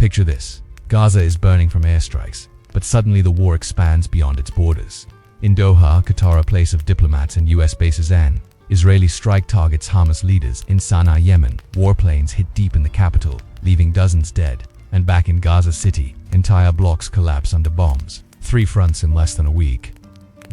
Picture this. Gaza is burning from airstrikes, but suddenly the war expands beyond its borders. In Doha, Qatar, a place of diplomats and US bases, an Israeli strike targets Hamas leaders. In Sanaa, Yemen, warplanes hit deep in the capital, leaving dozens dead. And back in Gaza City, entire blocks collapse under bombs. 3 fronts in less than a week.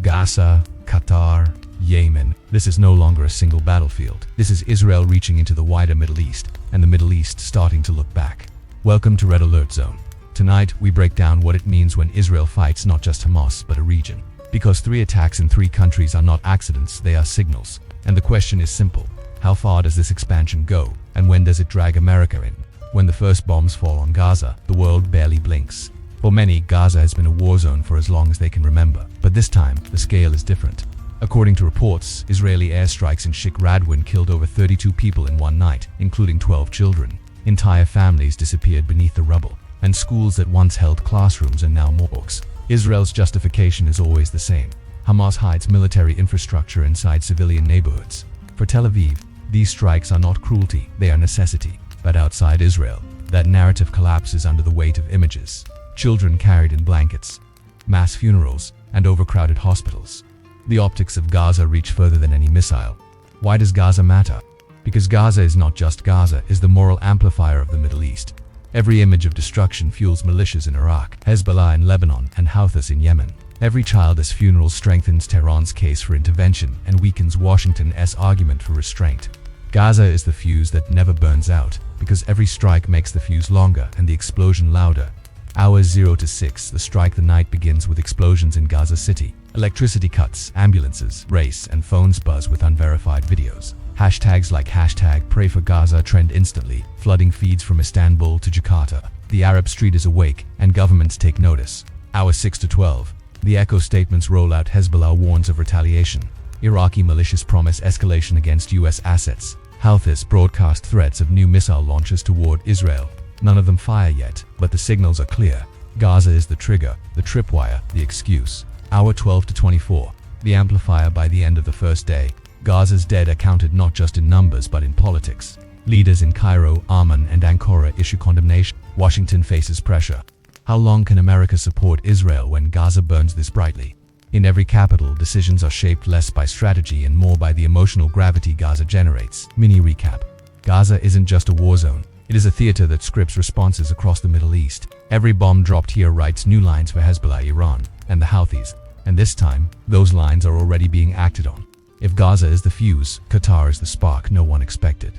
Gaza, Qatar, Yemen. This is no longer a single battlefield. This is Israel reaching into the wider Middle East, and the Middle East starting to look back. Welcome to Red Alert Zone. Tonight, we break down what it means when Israel fights not just Hamas, but a region. Because 3 attacks in 3 countries are not accidents, they are signals. And the question is simple. How far does this expansion go? And when does it drag America in? When the first bombs fall on Gaza, the world barely blinks. For many, Gaza has been a war zone for as long as they can remember. But this time, the scale is different. According to reports, Israeli airstrikes in Sheikh Radwan killed over 32 people in one night, including 12 children. Entire families disappeared beneath the rubble, and schools that once held classrooms are now morgues. Israel's justification is always the same. Hamas hides military infrastructure inside civilian neighborhoods. For Tel Aviv, these strikes are not cruelty, they are necessity. But outside Israel, that narrative collapses under the weight of images. Children carried in blankets, mass funerals, and overcrowded hospitals. The optics of Gaza reach further than any missile. Why does Gaza matter? Because Gaza is not just Gaza, is the moral amplifier of the Middle East. Every image of destruction fuels militias in Iraq, Hezbollah in Lebanon, and Houthis in Yemen. Every childless funeral strengthens Tehran's case for intervention and weakens Washington's argument for restraint. Gaza is the fuse that never burns out, because every strike makes the fuse longer and the explosion louder. Hours 0 to 6, the strike the night begins with explosions in Gaza City. Electricity cuts, ambulances race, and phones buzz with unverified videos. Hashtags like #PrayForGaza trend instantly, flooding feeds from Istanbul to Jakarta. The Arab street is awake, and governments take notice. Hours 6 to 12. The echo statements roll out. Hezbollah warns of retaliation. Iraqi militias promise escalation against US assets. Houthis broadcast threats of new missile launches toward Israel. None of them fire yet, but the signals are clear. Gaza is the trigger, the tripwire, the excuse. Hour 12 to 24. The amplifier. By the end of the first day, Gaza's dead are counted not just in numbers but in politics. Leaders in Cairo, Amman, and Ankara issue condemnation. Washington faces pressure. How long can America support Israel when Gaza burns this brightly? In every capital, decisions are shaped less by strategy and more by the emotional gravity Gaza generates. Mini recap. Gaza isn't just a war zone. It is a theater that scripts responses across the Middle East. Every bomb dropped here writes new lines for Hezbollah, Iran, and the Houthis. And this time, those lines are already being acted on. If Gaza is the fuse, Qatar is the spark no one expected.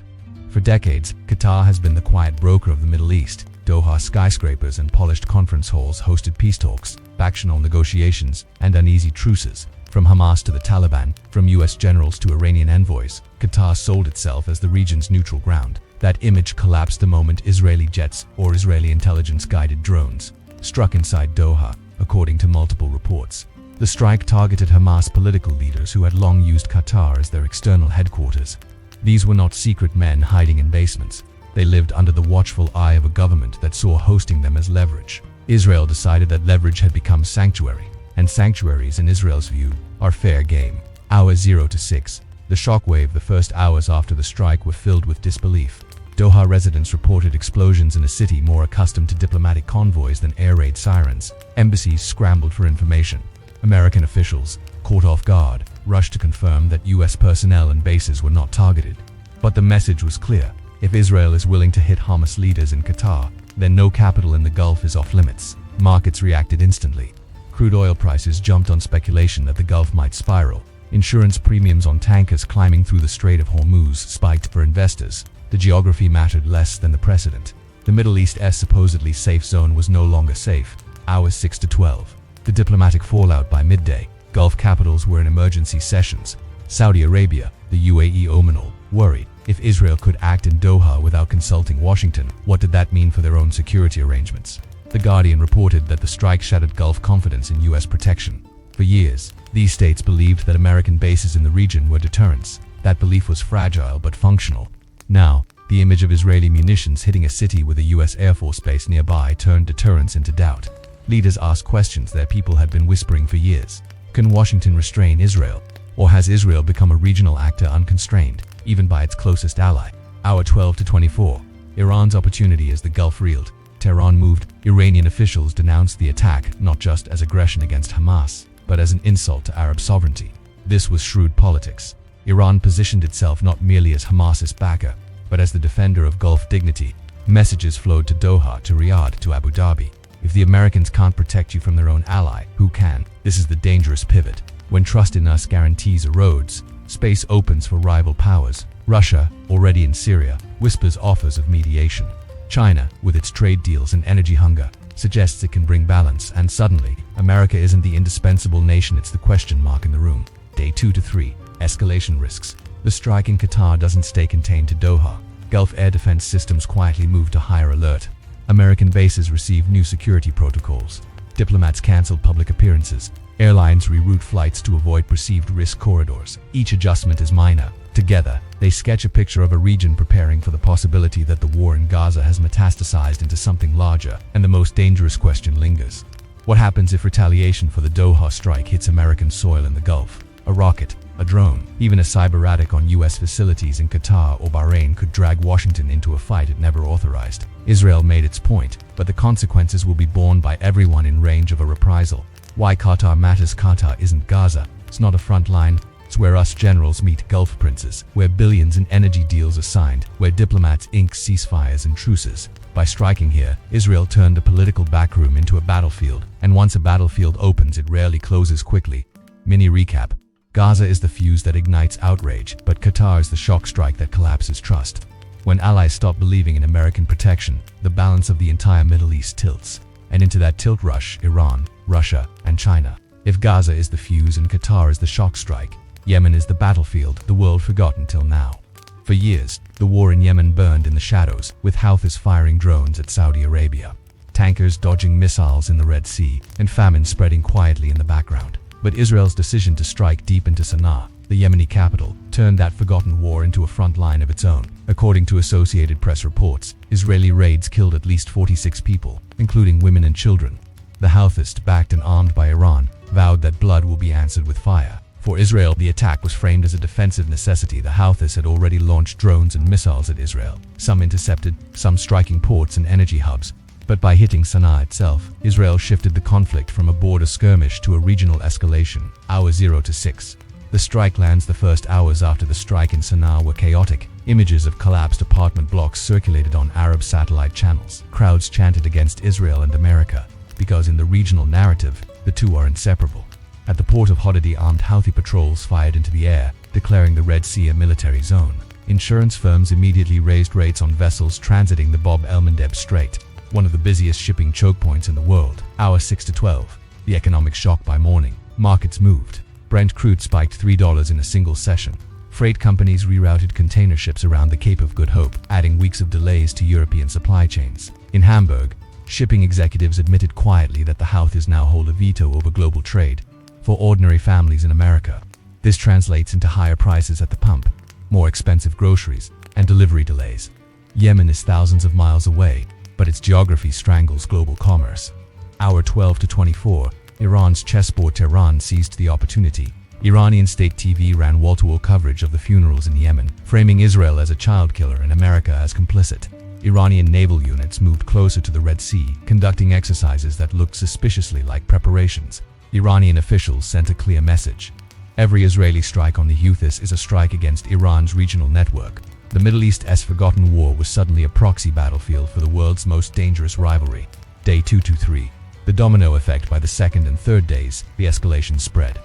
For decades, Qatar has been the quiet broker of the Middle East. Doha skyscrapers and polished conference halls hosted peace talks, factional negotiations, and uneasy truces. From Hamas to the Taliban, from US generals to Iranian envoys, Qatar sold itself as the region's neutral ground. That image collapsed the moment Israeli jets or Israeli intelligence-guided drones struck inside Doha, according to multiple reports. The strike targeted Hamas political leaders who had long used Qatar as their external headquarters. These were not secret men hiding in basements. They lived under the watchful eye of a government that saw hosting them as leverage. Israel decided that leverage had become sanctuary, and sanctuaries in Israel's view are fair game. Hours 0 to 6. The shockwave. The first hours after the strike were filled with disbelief. Doha residents reported explosions in a city more accustomed to diplomatic convoys than air raid sirens. Embassies scrambled for information. American officials, caught off guard, rushed to confirm that US personnel and bases were not targeted. But the message was clear. If Israel is willing to hit Hamas leaders in Qatar, then no capital in the Gulf is off limits. Markets reacted instantly. Crude oil prices jumped on speculation that the Gulf might spiral. Insurance premiums on tankers climbing through the Strait of Hormuz spiked for investors. The geography mattered less than the precedent. The Middle East's supposedly safe zone was no longer safe. Hours 6 to 12. The diplomatic fallout. By midday, Gulf capitals were in emergency sessions. Saudi Arabia, the UAE, Oman all worried. If Israel could act in Doha without consulting Washington, what did that mean for their own security arrangements? The Guardian reported that the strike shattered Gulf confidence in US protection. For years, these states believed that American bases in the region were deterrents. That belief was fragile but functional. Now, the image of Israeli munitions hitting a city with a US Air Force base nearby turned deterrence into doubt. Leaders asked questions their people had been whispering for years. Can Washington restrain Israel? Or has Israel become a regional actor unconstrained, even by its closest ally? Hour 12 to 24. Iran's opportunity as the Gulf reeled. Tehran moved. Iranian officials denounced the attack not just as aggression against Hamas, but as an insult to Arab sovereignty. This was shrewd politics. Iran positioned itself not merely as Hamas's backer, but as the defender of Gulf dignity. Messages flowed to Doha, to Riyadh, to Abu Dhabi. If the Americans can't protect you from their own ally, who can? This is the dangerous pivot. When trust in us guarantees erodes, space opens for rival powers. Russia, already in Syria, whispers offers of mediation. China, with its trade deals and energy hunger, suggests it can bring balance, and suddenly, America isn't the indispensable nation, it's the question mark in the room. Day 2 to 3. Escalation risks. The strike in Qatar doesn't stay contained to Doha. Gulf air defense systems quietly move to higher alert. American bases receive new security protocols. Diplomats cancel public appearances. Airlines reroute flights to avoid perceived risk corridors. Each adjustment is minor. Together, they sketch a picture of a region preparing for the possibility that the war in Gaza has metastasized into something larger, and the most dangerous question lingers. What happens if retaliation for the Doha strike hits American soil in the Gulf? A rocket, a drone, even a cyber attack on U.S. facilities in Qatar or Bahrain could drag Washington into a fight it never authorized. Israel made its point, but the consequences will be borne by everyone in range of a reprisal. Why Qatar matters. Qatar isn't Gaza. It's not a front line. It's where us generals meet Gulf princes, where billions in energy deals are signed, where diplomats ink ceasefires and truces. By striking here, Israel turned a political backroom into a battlefield, and once a battlefield opens, it rarely closes quickly. Mini recap. Gaza is the fuse that ignites outrage, but Qatar is the shock strike that collapses trust. When allies stop believing in American protection, the balance of the entire Middle East tilts. And into that tilt rush Iran, Russia, and China. If Gaza is the fuse and Qatar is the shock strike, Yemen is the battlefield the world forgot until now. For years, the war in Yemen burned in the shadows, with Houthis firing drones at Saudi Arabia, tankers dodging missiles in the Red Sea, and famine spreading quietly in the background. But Israel's decision to strike deep into Sanaa, the Yemeni capital, turned that forgotten war into a front line of its own. According to Associated Press reports, Israeli raids killed at least 46 people, including women and children. The Houthis, backed and armed by Iran, vowed that blood will be answered with fire. For Israel, the attack was framed as a defensive necessity. The Houthis had already launched drones and missiles at Israel, some intercepted, some striking ports and energy hubs. But by hitting Sanaa itself, Israel shifted the conflict from a border skirmish to a regional escalation. Hour 0 to 6. The strike lands. The first hours after the strike in Sanaa were chaotic. Images of collapsed apartment blocks circulated on Arab satellite channels. Crowds chanted against Israel and America, because in the regional narrative, the two are inseparable. At the port of Hodeidah, armed Houthi patrols fired into the air, declaring the Red Sea a military zone. Insurance firms immediately raised rates on vessels transiting the Bab el-Mandeb Strait, one of the busiest shipping choke points in the world. Hour 6 to 12. The economic shock. By morning, markets moved. Brent crude spiked $3 in a single session. Freight companies rerouted container ships around the Cape of Good Hope, adding weeks of delays to European supply chains. In Hamburg, shipping executives admitted quietly that the Houthis now hold a veto over global trade for ordinary families in America. This translates into higher prices at the pump, more expensive groceries, and delivery delays. Yemen is thousands of miles away, but its geography strangles global commerce. Hour 12 to 24. Iran's chessboard. Tehran seized the opportunity. Iranian state TV ran wall-to-wall coverage of the funerals in Yemen, framing Israel as a child killer and America as complicit. Iranian naval units moved closer to the Red Sea, conducting exercises that looked suspiciously like preparations. Iranian officials sent a clear message. Every Israeli strike on the Houthis is a strike against Iran's regional network. The Middle East's forgotten war was suddenly a proxy battlefield for the world's most dangerous rivalry. Day 2 to 3. The domino effect. By the second and third days, the escalation spread.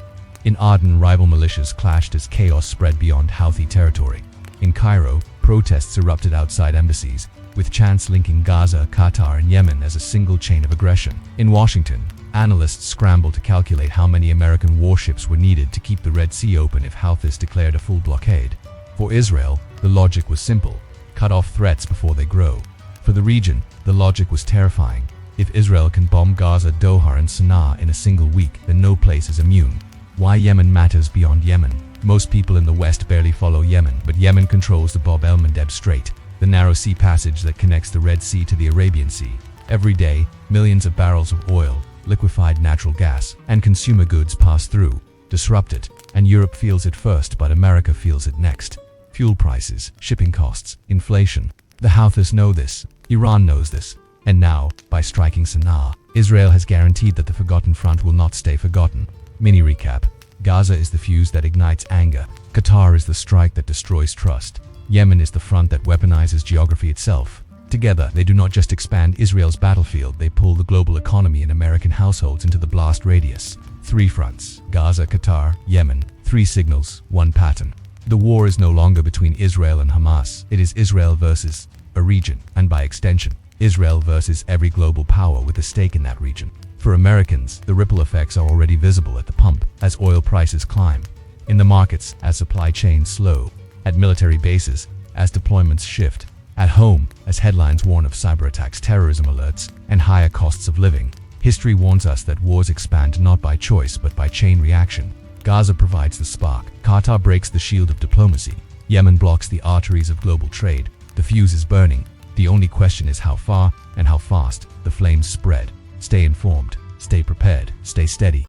In Aden, rival militias clashed as chaos spread beyond Houthi territory. In Cairo, protests erupted outside embassies, with chants linking Gaza, Qatar, and Yemen as a single chain of aggression. In Washington, analysts scrambled to calculate how many American warships were needed to keep the Red Sea open if Houthis declared a full blockade. For Israel, the logic was simple: cut off threats before they grow. For the region, the logic was terrifying. If Israel can bomb Gaza, Doha, and Sanaa in a single week, then no place is immune. Why Yemen matters beyond Yemen. Most people in the West barely follow Yemen, but Yemen controls the Bab el-Mandeb Strait, the narrow sea passage that connects the Red Sea to the Arabian Sea. Every day, millions of barrels of oil, liquefied natural gas, and consumer goods pass through, disrupt it, and Europe feels it first, but America feels it next. Fuel prices, shipping costs, inflation. The Houthis know this. Iran knows this. And now, by striking Sanaa, Israel has guaranteed that the forgotten front will not stay forgotten. Mini recap. Gaza is the fuse that ignites anger. Qatar is the strike that destroys trust. Yemen is the front that weaponizes geography itself. Together, they do not just expand Israel's battlefield, they pull the global economy and American households into the blast radius. 3 fronts: Gaza, Qatar, Yemen. 3 signals, 1 pattern. The war is no longer between Israel and Hamas. It is Israel versus a region, and by extension, Israel versus every global power with a stake in that region. For Americans, the ripple effects are already visible at the pump as oil prices climb, in the markets as supply chains slow, at military bases as deployments shift, at home as headlines warn of cyber attacks, terrorism alerts, and higher costs of living. History warns us that wars expand not by choice but by chain reaction. Gaza provides the spark. Qatar breaks the shield of diplomacy. Yemen blocks the arteries of global trade. The fuse is burning. The only question is how far and how fast the flames spread. Stay informed, stay prepared, stay steady.